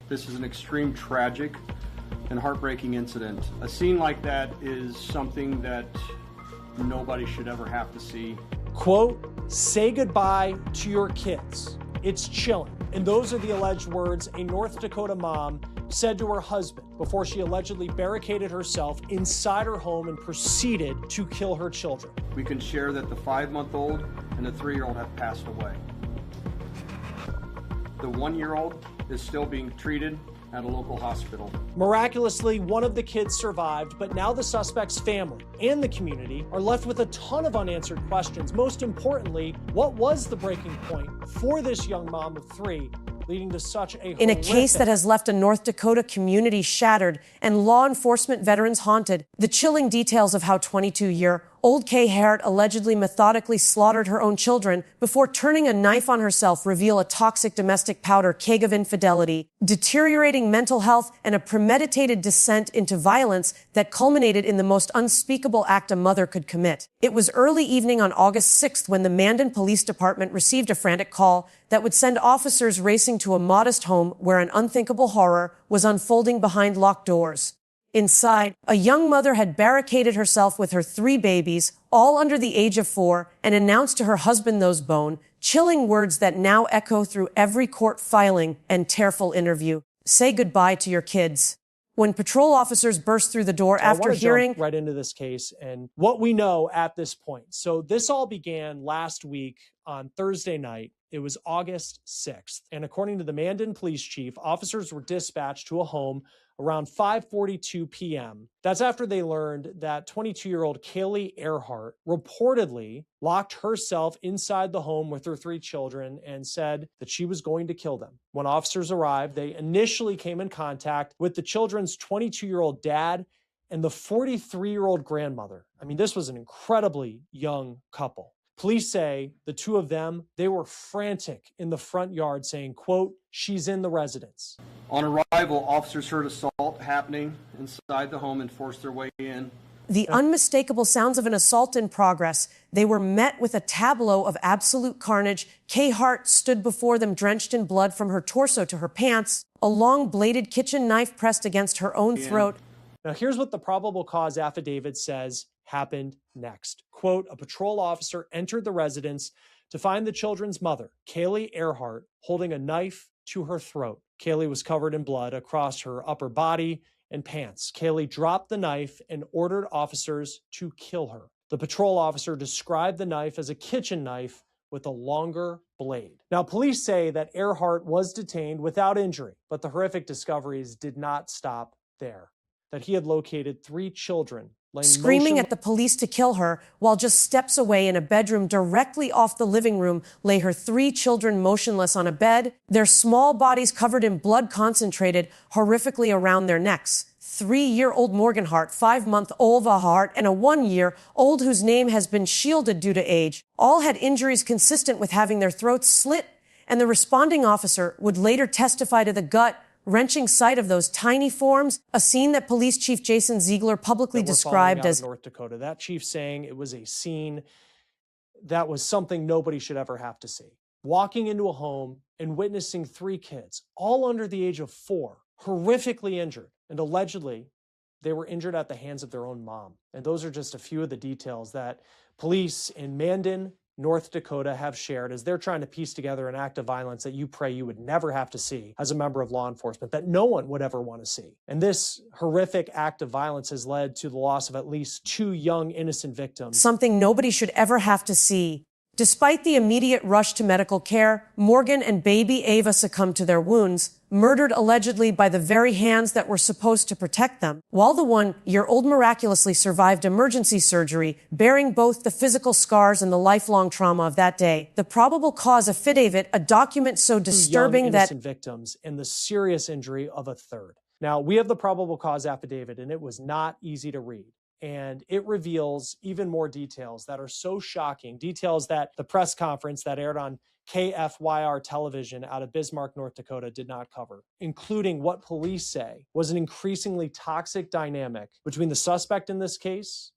This is an extreme tragic and heartbreaking incident. A scene like that is something that nobody should ever have to see. Quote, "Say goodbye to your kids. It's chilling." And those are the alleged words a North Dakota mom said to her husband before she allegedly barricaded herself inside her home and proceeded to kill her children. We can share that the 5-month-old and the 3-year-old have passed away. The 1-year-old is still being treated at a local hospital. Miraculously, one of the kids survived, but now the suspect's family and the community are left with a ton of unanswered questions. Most importantly, what was the breaking point for this young mom of 3, leading to such a In a case that has left a North Dakota community shattered and law enforcement veterans haunted, the chilling details of how 22-year-old Kaye Hehart allegedly methodically slaughtered her own children before turning a knife on herself reveal a toxic domestic powder keg of infidelity, deteriorating mental health, and a premeditated descent into violence that culminated in the most unspeakable act a mother could commit. It was early evening on August 6th when the Mandan Police Department received a frantic call that would send officers racing to a modest home where an unthinkable horror was unfolding behind locked doors. Inside, a young mother had barricaded herself with her 3 babies, all under the age of 4, and announced to her husband those bone-chilling words that now echo through every court filing and tearful interview. Say goodbye to your kids. When patrol officers burst through the door after hearing... Jump right into this case and what we know at this point. So this all began last week on Thursday night. It was August 6th. And according to the Mandan Police Chief, officers were dispatched to a home around 5:42 p.m. That's after they learned that 22-year-old Kaye Hehart reportedly locked herself inside the home with her 3 children and said that she was going to kill them. When officers arrived, they initially came in contact with the children's 22-year-old dad and the 43-year-old grandmother. I mean, this was an incredibly young couple. Police say the 2 of them, they were frantic in the front yard saying, quote, "She's in the residence." On arrival, officers heard assault happening inside the home and forced their way in. The unmistakable sounds of an assault in progress. They were met with a tableau of absolute carnage. Kaye Hehart stood before them drenched in blood from her torso to her pants, a long bladed kitchen knife pressed against her own throat. Now here's what the probable cause affidavit says happened next. Quote, "A patrol officer entered the residence to find the children's mother, Kaye Hehart, holding a knife to her throat. Kaye was covered in blood across her upper body and pants. Kaye dropped the knife and ordered officers to kill her. The patrol officer described the knife as a kitchen knife with a longer blade." Now, police say that Hehart was detained without injury, but the horrific discoveries did not stop there. That he had located 3 children screaming at the police to kill her, while just steps away in a bedroom directly off the living room lay her 3 children motionless on a bed, their small bodies covered in blood concentrated horrifically around their necks. 3-year-old Morgan Hart, 5-month-old Hehart, and a 1-year-old whose name has been shielded due to age, all had injuries consistent with having their throats slit, and the responding officer would later testify to the gut-wrenching sight of those tiny forms, a scene that Police Chief Jason Ziegler publicly described as North Dakota. That chief saying it was a scene that was something nobody should ever have to see. Walking into a home and witnessing 3 kids, all under the age of 4, horrifically injured, and allegedly they were injured at the hands of their own mom. And those are just a few of the details that police in Mandan, North Dakota have shared as they're trying to piece together an act of violence that you pray you would never have to see as a member of law enforcement, that no one would ever want to see. And this horrific act of violence has led to the loss of at least 2 young innocent victims. Something nobody should ever have to see. Despite the immediate rush to medical care, Morgan and baby Ava succumbed to their wounds, murdered allegedly by the very hands that were supposed to protect them, while the 1-year-old miraculously survived emergency surgery, bearing both the physical scars and the lifelong trauma of that day. The probable cause affidavit, a document so disturbing that victims and the serious injury of a 3rd. Now, we have the probable cause affidavit, and it was not easy to read. And it reveals even more details that are so shocking, details that the press conference that aired on KFYR television out of Bismarck, North Dakota did not cover, including what police say was an increasingly toxic dynamic between the suspect in this case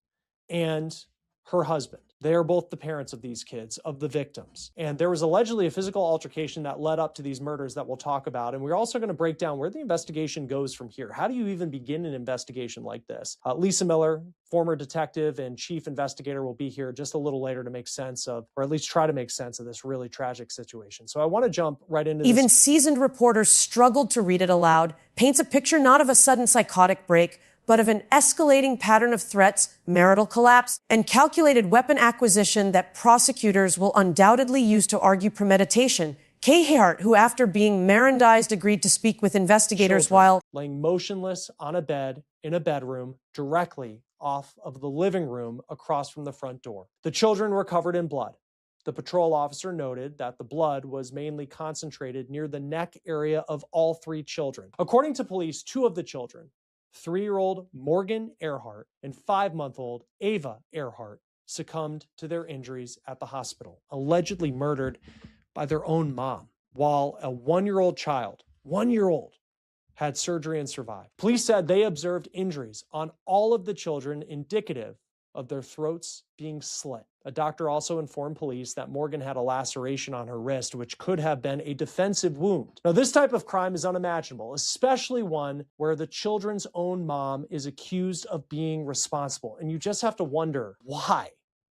and her husband. They are both the parents of these kids, of the victims. And there was allegedly a physical altercation that led up to these murders that we'll talk about. And we're also going to break down where the investigation goes from here. How do you even begin an investigation like this? Lisa Miller, former detective and chief investigator, will be here just a little later to make sense of, or at least try to make sense of, this really tragic situation. So I want to jump right into this. Even seasoned reporters struggled to read it aloud. Paints a picture not of a sudden psychotic break, but of an escalating pattern of threats, marital collapse, and calculated weapon acquisition that prosecutors will undoubtedly use to argue premeditation. Kaye Hehart, who after being Mirandized agreed to speak with investigators Children while laying motionless on a bed in a bedroom directly off of the living room across from the front door. The children were covered in blood. The patrol officer noted that the blood was mainly concentrated near the neck area of all three children. According to police, two of the children, 3-year-old Morgan Hehart and 5-month-old Ava Hehart, succumbed to their injuries at the hospital, allegedly murdered by their own mom, while a 1-year-old child, 1-year-old, had surgery and survived. Police said they observed injuries on all of the children indicative of their throats being slit. A doctor also informed police that Morgan had a laceration on her wrist, which could have been a defensive wound. Now, this type of crime is unimaginable, especially one where the children's own mom is accused of being responsible. And you just have to wonder why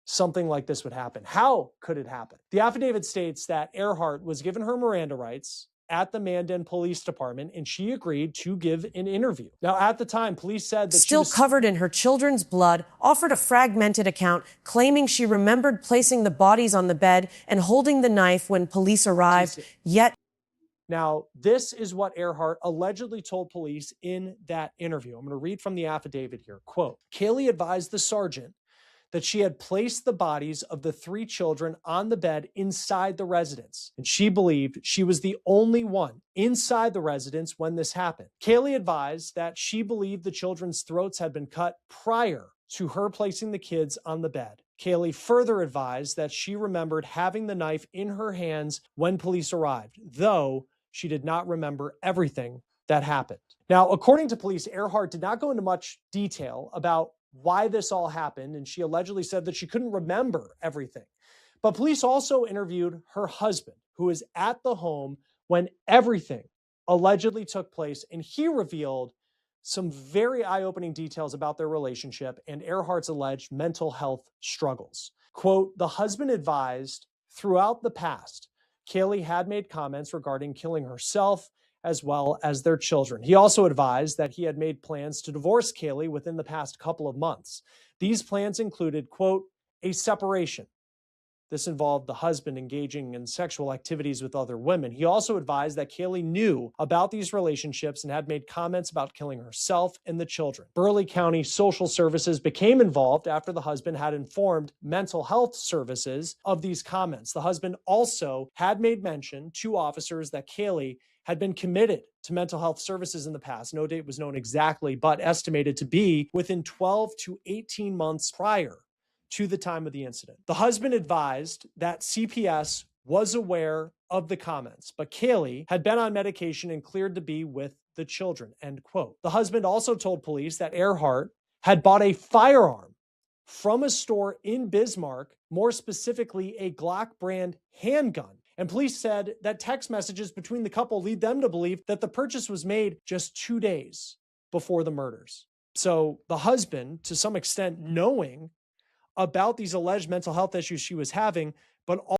something like this would happen. How could it happen? The affidavit states that Hehart was given her Miranda rights at the Mandan Police Department, and she agreed to give an interview. Now, at the time, police said that still she was covered in her children's blood, offered a fragmented account claiming she remembered placing the bodies on the bed and holding the knife when police arrived, yet Now, this is what Hehart allegedly told police in that interview. I'm going to read from the affidavit here. Quote, Kaylee advised the sergeant that she had placed the bodies of the 3 children on the bed inside the residence, and she believed she was the only one inside the residence when this happened. Kaylee advised that she believed the children's throats had been cut prior to her placing the kids on the bed. Kaylee further advised that she remembered having the knife in her hands when police arrived, though she did not remember everything that happened. Now, according to police, Hehart did not go into much detail about why this all happened, and she allegedly said that she couldn't remember everything. But police also interviewed her husband, who was at the home when everything allegedly took place, and he revealed some very eye-opening details about their relationship and Hehart alleged mental health struggles. Quote, the husband advised throughout the past, Kaylee had made comments regarding killing herself as well as their children. He also advised that he had made plans to divorce Kaylee within the past couple of months. These plans included, quote, a separation. This involved the husband engaging in sexual activities with other women. He also advised that Kaylee knew about these relationships and had made comments about killing herself and the children. Burleigh County Social Services became involved after the husband had informed mental health services of these comments. The husband also had made mention to officers that Kaylee had been committed to mental health services in the past. No date was known exactly, but estimated to be within 12 to 18 months prior to the time of the incident. The husband advised that CPS was aware of the comments, but Kaylee had been on medication and cleared to be with the children, end quote. The husband also told police that Hehart had bought a firearm from a store in Bismarck, more specifically a Glock brand handgun. And police said that text messages between the couple lead them to believe that the purchase was made just 2 days before the murders. So the husband, to some extent, knowing about these alleged mental health issues she was having, but